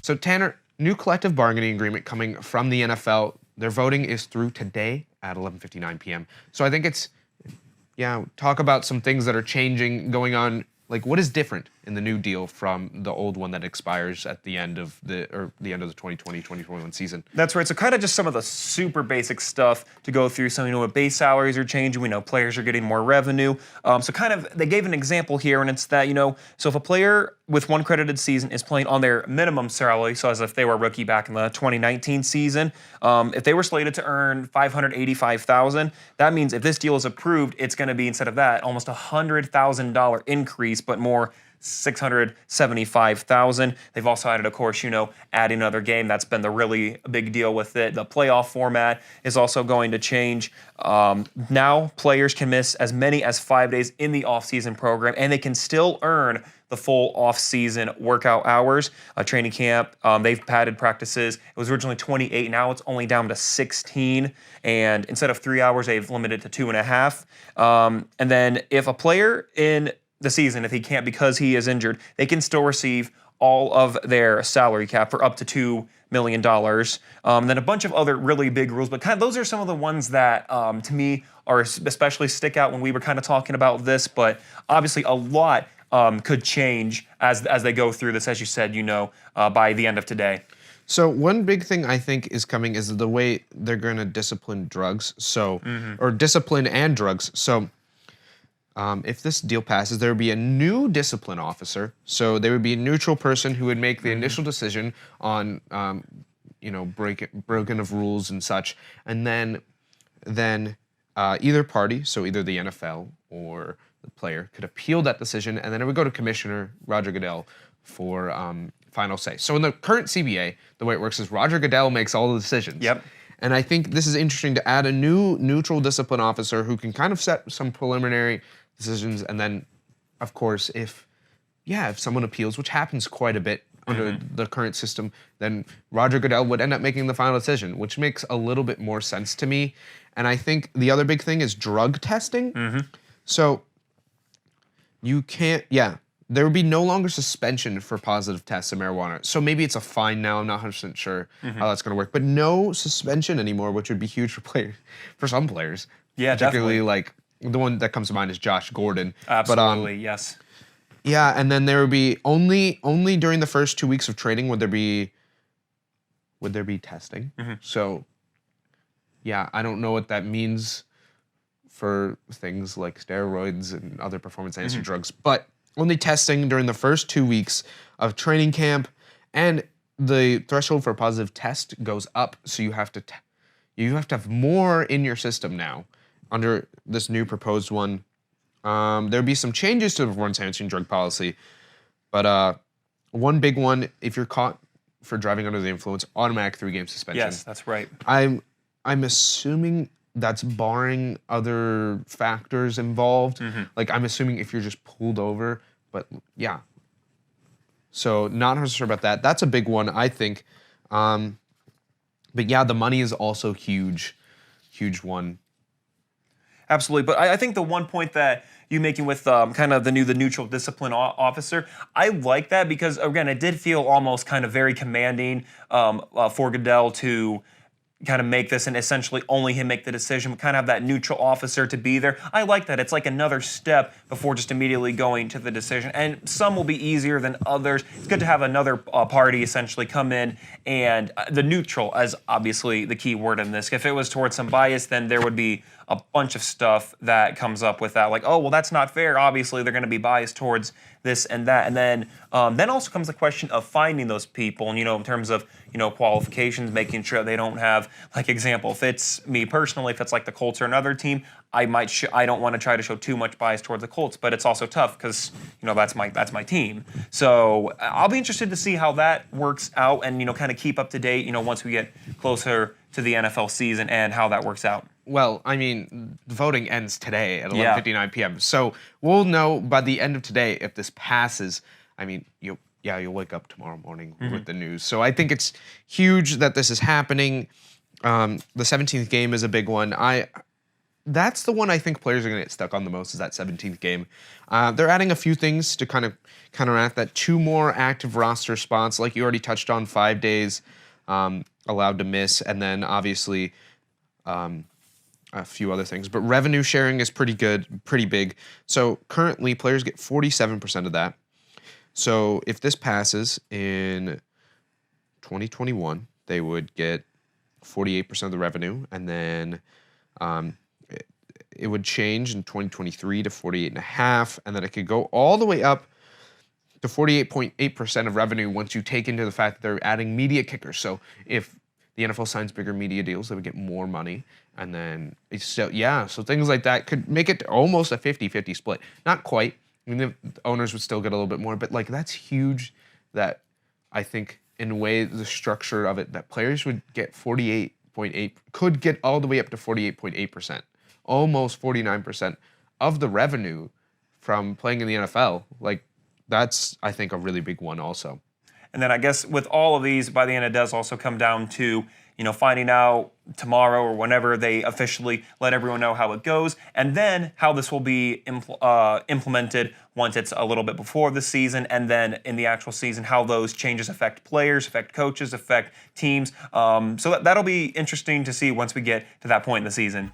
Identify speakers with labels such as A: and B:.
A: So Tanner, new collective bargaining agreement coming from the NFL. Their voting is through today at 11:59 p.m. So I think it's, talk about some things that are changing, going on. Like, what is different in the new deal from the old one that expires at the end of the 2020-2021 season?
B: That's right. So kind of just some of the super basic stuff to go through. So, what base salaries are changing. We know players are getting more revenue. So kind of, they gave an example here, and it's that, so if a player with one credited season is playing on their minimum salary, so as if they were a rookie back in the 2019 season, if they were slated to earn $585,000, that means if this deal is approved, it's going to be, instead of that, almost $100,000 increase, but more $675,000. They've also added, of course, adding another game. That's been the really big deal with it. The playoff format is also going to change. Now players can miss as many as 5 days in the offseason program, and they can still earn the full off-season workout hours. Training camp, they've padded practices. It was originally 28, now it's only down to 16. And instead of 3 hours, they've limited it to 2.5. And then if a player in the season, if he can't because he is injured, they can still receive all of their salary cap for up to $2 million. And then a bunch of other really big rules, but kind of those are some of the ones that, to me, are especially stick out when we were kind of talking about this. But obviously, a lot could change as they go through this, as you said, by the end of today.
A: So one big thing I think is coming is the way they're going to discipline drugs. So, or discipline and drugs. So, if this deal passes, there would be a new discipline officer. So there would be a neutral person who would make the initial decision on, breaking of rules and such, and then either party, so either the NFL or the player, could appeal that decision, and then it would go to Commissioner Roger Goodell for final say. So in the current CBA, the way it works is Roger Goodell makes all the decisions.
B: Yep.
A: And I think this is interesting to add a new neutral discipline officer who can kind of set some preliminary decisions, and then, of course, if someone appeals, which happens quite a bit under the current system, then Roger Goodell would end up making the final decision, which makes a little bit more sense to me. And I think the other big thing is drug testing. So you can't, there would be no longer suspension for positive tests of marijuana. So maybe it's a fine now. I'm not 100% sure how that's going to work, but no suspension anymore, which would be huge for some players.
B: Yeah,
A: particularly
B: definitely.
A: like the one that comes to mind is Josh Gordon.
B: Absolutely, yes.
A: Yeah, and then there would be only during the first 2 weeks of training would there be testing. So, I don't know what that means for things like steroids and other performance-enhancing drugs, but only testing during the first 2 weeks of training camp, and the threshold for a positive test goes up, so you have to have more in your system now under this new proposed one. There'll be some changes to the performance-enhancing drug policy, but one big one: if you're caught for driving under the influence, automatic 3-game suspension.
B: Yes, that's right.
A: I'm assuming that's barring other factors involved. Like, I'm assuming if you're just pulled over, but so not 100% sure about that. That's a big one, I think. But the money is also huge one.
B: Absolutely, but I think the one point that you making with kind of the neutral discipline officer, I like that because, again, it did feel almost kind of very commanding for Goodell to kind of make this and essentially only him make the decision, but kind of have that neutral officer to be there. I like that. It's like another step before just immediately going to the decision. And some will be easier than others. It's good to have another party essentially come in, and the neutral as obviously the key word in this. If it was towards some bias, then there would be a bunch of stuff that comes up with that, like, oh, well, that's not fair. Obviously, they're going to be biased towards this and that. And then also comes the question of finding those people, and, in terms of, qualifications, making sure they don't have, like, example, if it's me personally, if it's like the Colts or another team, I don't want to try to show too much bias towards the Colts, but it's also tough because, that's my team. So I'll be interested to see how that works out and, kind of keep up to date, once we get closer to the NFL season and how that works out.
A: Well, I mean, the voting ends today at 11:59 p.m. So we'll know by the end of today if this passes. I mean, you'll wake up tomorrow morning with the news. So I think it's huge that this is happening. The 17th game is a big one. that's the one I think players are going to get stuck on the most is that 17th game. They're adding a few things to kind of counteract that. 2 more active roster spots, like you already touched on, 5 days allowed to miss, and then obviously a few other things. But revenue sharing is pretty good, pretty big. So currently players get 47% of that. So if this passes in 2021, they would get 48% of the revenue, and then it would change in 2023 to 48.5, and then it could go all the way up to 48.8% of revenue once you take into the fact that they're adding media kickers. So if the NFL signs bigger media deals, they would get more money, and then so things like that could make it almost a 50-50 split. Not quite. I mean, the owners would still get a little bit more, but like that's huge. That I think in a way the structure of it that players would get 48.8 could get all the way up to 48.8%, almost 49% of the revenue from playing in the NFL. Like that's I think a really big one also.
B: And then I guess with all of these, by the end, it does also come down to, finding out tomorrow or whenever they officially let everyone know how it goes, and then how this will be implemented once it's a little bit before the season, and then in the actual season, how those changes affect players, affect coaches, affect teams. So that'll be interesting to see once we get to that point in the season.